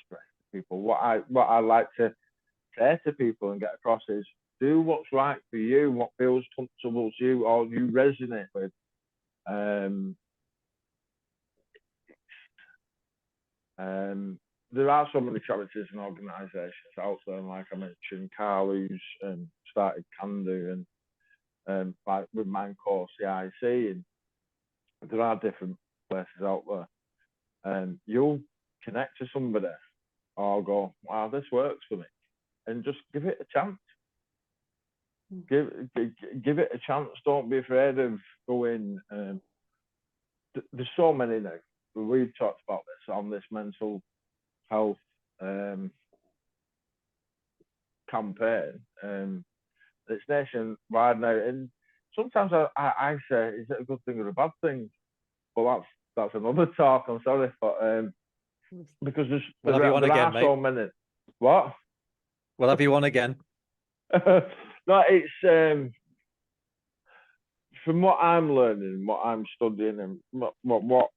stress to people, what I like to say to people and get across is do what's right for you, what feels comfortable to you or you resonate with. There are so many charities and organisations out there, and like I mentioned, Carl, who's started Candu, and like with mine course, the IC, and there are different places out there. You'll connect to somebody or go, wow, this works for me, and just give it a chance. Give it a chance. Don't be afraid of going. There's so many now. We've talked about this on this mental health campaign. It's nationwide now, and sometimes I say, is it a good thing or a bad thing? Well, that's another talk. I'm sorry, but because there are so many. What? We'll have you on again. No, it's from what I'm learning, what I'm studying, and what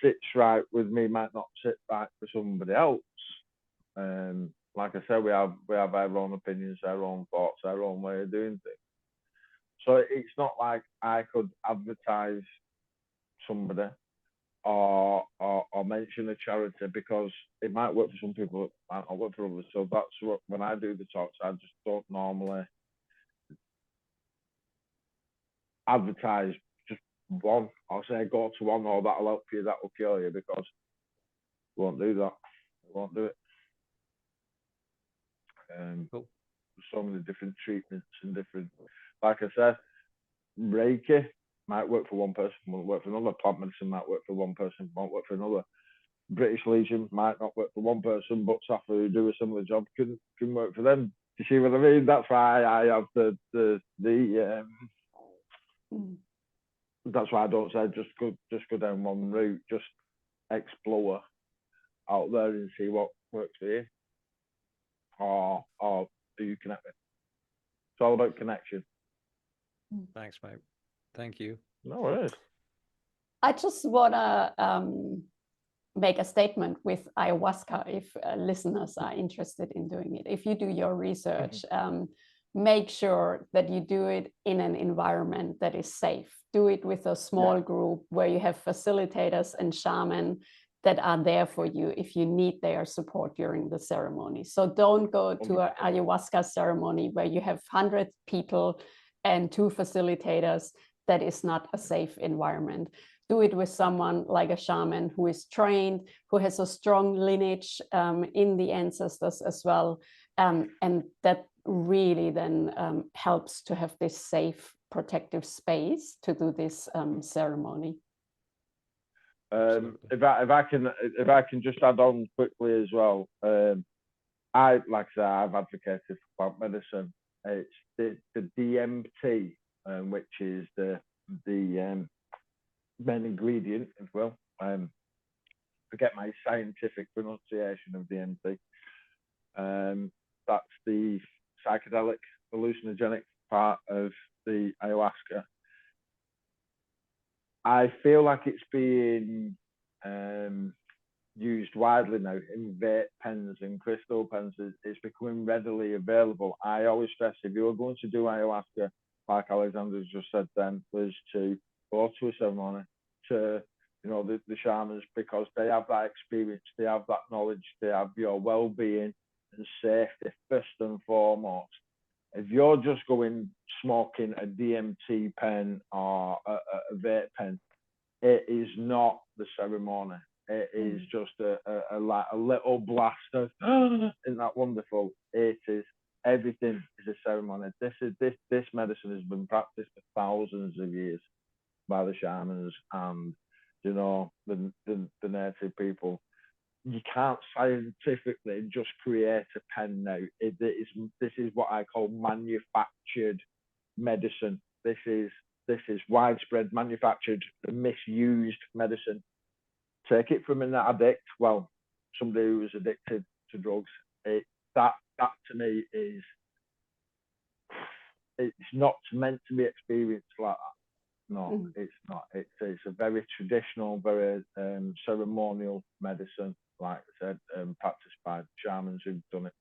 sits right with me might not sit right for somebody else. Like I said, we have our own opinions, our own thoughts, our own way of doing things. So it's not like I could advertise somebody or mention a charity, because it might work for some people, it might not work for others. So that's what, when I do the talks, I just don't normally advertise just one. I'll say go to one, or that'll help you, that will kill you, because we won't do that. We won't do it. Cool. There's so many different treatments and different, like I said, Reiki might work for one person, won't work for another. Plant medicine might work for one person, won't work for another. British Legion might not work for one person, but SAFA, who do a similar job, can work for them. Do you see what I mean? That's why I have that's why I don't say just go down one route. Just explore out there and see what works for you, or do you connect with. It's all about connection. Thanks, mate. Thank you. No worries. I just want to make a statement with ayahuasca, if listeners are interested in doing it. If you do your research, make sure that you do it in an environment that is safe. Do it with a small group where you have facilitators and shaman that are there for you if you need their support during the ceremony. So don't go to an ayahuasca ceremony where you have 100 people and 2 facilitators. That is not a safe environment. Do it with someone like a shaman who is trained, who has a strong lineage in the ancestors as well. And that really then helps to have this safe, protective space to do this ceremony. If I can just add on quickly as well, I, like I said, I've advocated for plant medicine. It's the DMT, which is the main ingredient as well. Forget my scientific pronunciation of DMT. That's the psychedelic hallucinogenic part of the ayahuasca. I feel like it's being used widely now in vape pens and crystal pens. It's becoming readily available. I always stress, if you're going to do ayahuasca, like Alexander's just said then, was to go to a ceremony, to, you know, the shamans, because they have that experience, they have that knowledge, they have your well-being and safety first and foremost. If you're just going smoking a DMT pen or a vape pen, it is not the ceremony. It is just a little blast of, isn't that wonderful? It is, everything is a ceremony. This medicine has been practiced for thousands of years by the shamans and, you know, the native people. You can't scientifically just create a pen now. This is what I call manufactured medicine. This is widespread manufactured, misused medicine. Take it from an addict, well, somebody who was addicted to drugs. That to me is, it's not meant to be experienced like that. No, it's not. It's a very traditional, very ceremonial medicine, like I said, practiced by shamans who've done it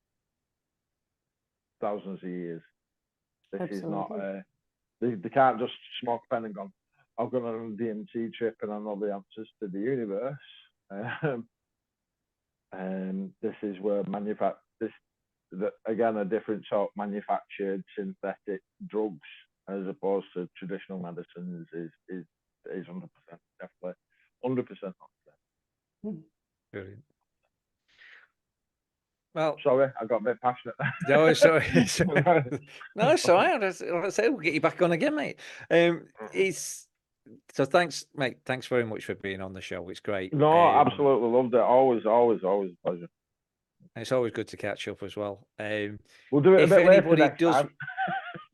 thousands of years. This Absolutely. Is not. They can't just smoke a pen and go, I've gone on a DMT trip and I know the answers to the universe. And this is where again, a different sort of manufactured synthetic drugs as opposed to traditional medicines is 100%, definitely 100% not. Brilliant. Well, sorry, I got a bit passionate. No, sorry. No, it's all right. Like I say, we'll get you back on again, mate. So thanks, mate. Thanks very much for being on the show. It's great. No, absolutely loved it. Always a pleasure. It's always good to catch up as well. We'll do it a bit later next time.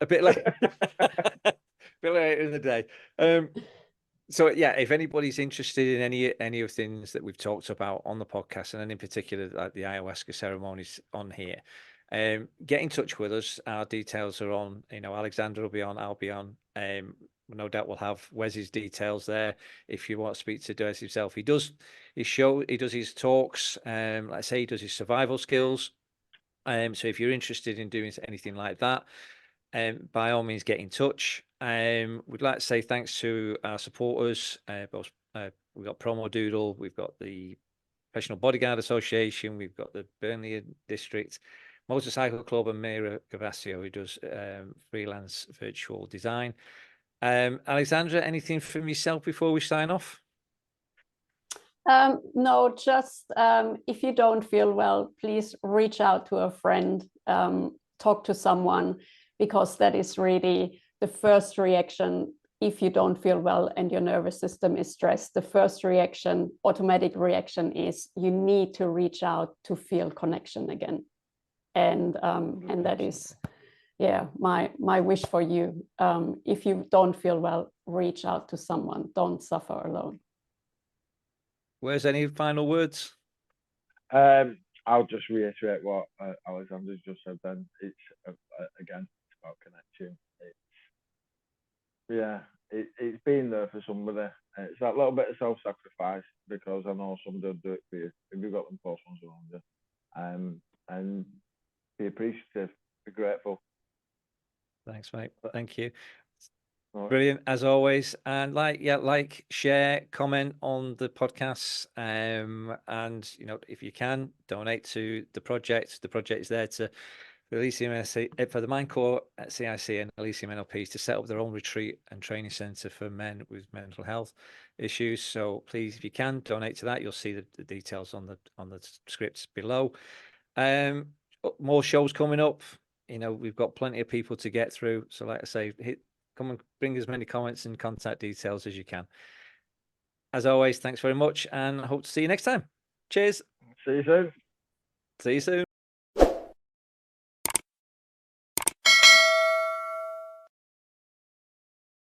A bit later, a bit later in the day. So yeah, if anybody's interested in any of the things that we've talked about on the podcast, and then in particular like the ayahuasca ceremonies on here, get in touch with us. Our details are on. You know, Alexander will be on. I'll be on. No doubt we'll have Wes's details there if you want to speak to Wes himself. He does his show. He does his talks. Like I say, he does his survival skills. So if you're interested in doing anything like that, by all means, get in touch. We'd like to say thanks to our supporters. We've got Promo Doodle, we've got the Professional Bodyguard Association, we've got the Burnley District Motorcycle Club, and Mira Gavasio, who does freelance virtual design. Alexandra, anything from yourself before we sign off? No, just if you don't feel well, please reach out to a friend, talk to someone, because that is really the first reaction. If you don't feel well and your nervous system is stressed, the first reaction, automatic reaction, is you need to reach out to feel connection again. And that is, yeah, my wish for you. If you don't feel well, reach out to someone. Don't suffer alone. Where's any final words? I'll just reiterate what Alexander's just said then. It's again, it's about connection. It's been there for somebody. It's that little bit of self-sacrifice, because I know somebody will do it for you if you've got them close ones around you. And be appreciative, be grateful. Thanks, mate. Thank you. Right. Brilliant as always. And like, share, comment on the podcasts, and you know, if you can, donate to the project. The project is there to for the Mind Corps at CIC and Elysium NLPs to set up their own retreat and training centre for men with mental health issues. So please, if you can, donate to that. You'll see the details on the scripts below. More shows coming up. You know, we've got plenty of people to get through. So like I say, come and bring as many comments and contact details as you can. As always, thanks very much, and I hope to see you next time. Cheers. See you soon. See you soon.